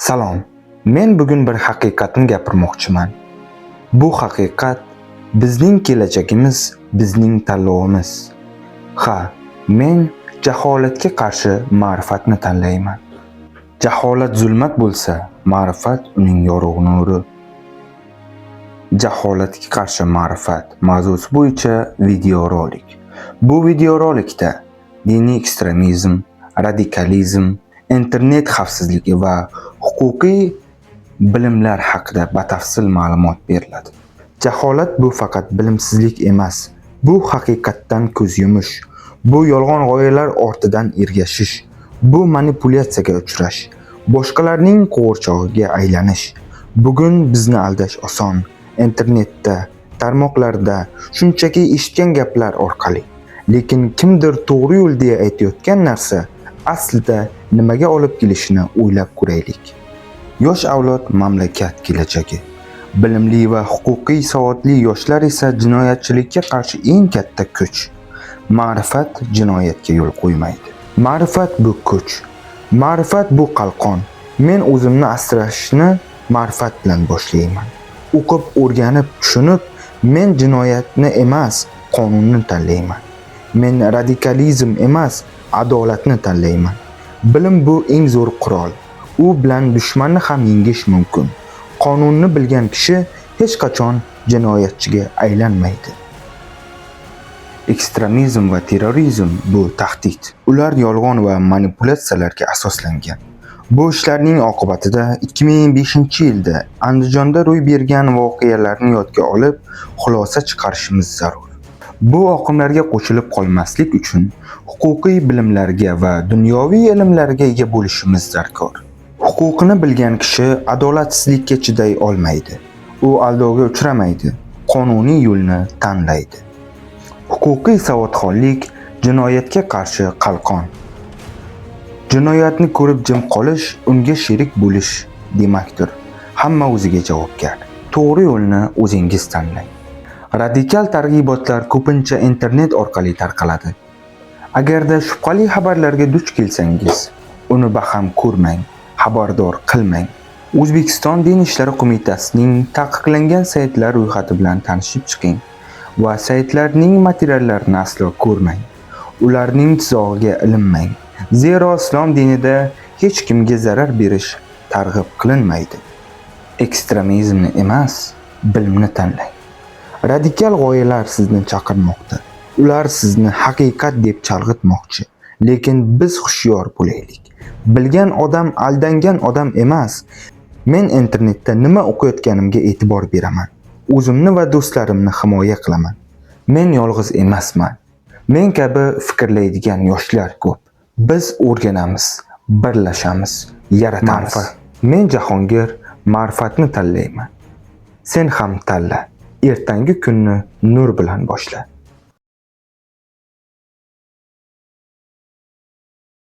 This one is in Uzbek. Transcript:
Salom. Men bugun bir haqiqatni gapirmoqchiman. Bu haqiqat bizning kelajagimiz, bizning tanlovimiz. Ha, men jaholatga qarshi ma'rifatni tanlayman. Jaholat zulmat bo'lsa, ma'rifat uning yorug' nuri. Jaholatga qarshi ma'rifat mavzusi bo'yicha videorolik. Bu videorolikda diniy ekstremizm, radikalizm, internet xavfsizligi va huquqiy bilimlar haqida batafsil ma'lumot beriladi. Jaholat bu faqat bilimsizlik emas, bu haqiqatdan ko'z yumish, bu yolg'on g'oyalar ortidan ergashish, bu manipulyatsiyaga uchrash, boshqalarning qo'g'irchog'iga aylanish. Bugun bizni aldash oson. Internetda, tarmoqlarda shunchaki eshitgan gaplar orqali, lekin kimdir to'g'ri yo'l deya aytayotgan narsa aslida nimaga olib kelishini o'ylab ko'raylik. Yosh avlod mamlakat kelajagi. Bilimli va huquqiy savodli yoshlar esa jinoyatchilikka qarshi eng katta kuch. Ma'rifat jinoyatga yo'l qo'ymaydi. Ma'rifat bu kuch. Ma'rifat bu qalqon. Men o'zimni asrashni ma'rifat bilan boshlayman. O'qib, o'rganib, tushunib, men jinoyatni emas, qonunni tanlayman. Men radikalizm emas, adolatni tanlayman. Bilim bu eng zo'r qurol. U bilan dushmanni ham yengish mumkin. Qonunni bilgan kishi hech qachon jinoyatchiga aylanmaydi. Ekstremizm va terrorizm bu tahdid. Ular yolg'on va manipulyatsiyalarga asoslangan. Bu ishlarning oqibatida 2005-yilda Andijonda ro'y bergan voqealarni yodga olib, xulosa chiqarishimiz zarur. Bu oqimlarga qo'shilib qolmaslik uchun huquqiy bilimlarga va dunyoviy ilmlarga ega bo'lishimiz zarur. Huquqini bilgan kishi adolatsizlikka chiday olmaydi. U aldovga uchramaydi, qonuniy yo'lni tanlaydi. Huquqiy savodxonlik jinoyatga qarshi qalqon. Jinoyatni ko'rib jim qolish unga sherik bo'lish demakdir. Hamma o'ziga javobgar. To'g'ri yo'lni o'zingiz tanlang. Radikal targ'ibotlar ko'pincha internet orqali tarqaladi. Agarda shubhali xabarlarga duch kelsangiz, uni baham ko'rmang, xabardor qilmang. O'zbekiston Din ishlari qo'mitasining taqiqlangan saytlar ro'yxati bilan tanishib chiqing va saytlarning materiallarini aslo ko'rmang. Ularning tuzog'iga ilinmang. Zero islom dinida hech kimga zarar berish targ'ib qilinmaydi. Ekstremizmni emas, bilimni tanlang. Radikal g'oyalar sizni chaqirmoqda. Ular sizni haqiqat deb chalg'itmoqchi. Lekin biz hushyor bo'laylik. Bilgan odam aldangan odam emas. Men internetda nima o'qiyotganimga e'tibor beraman. O'zimni va do'stlarimni himoya qilaman. Men yolg'iz emasman. Men kabi fikrlaydigan yoshlar ko'p. Biz o'rganamiz, birlashamiz, yaratamiz. Men Jahongir ma'rifatni tanlayman. Sen ham tanla. Ertangi kunni nur bilan boshla.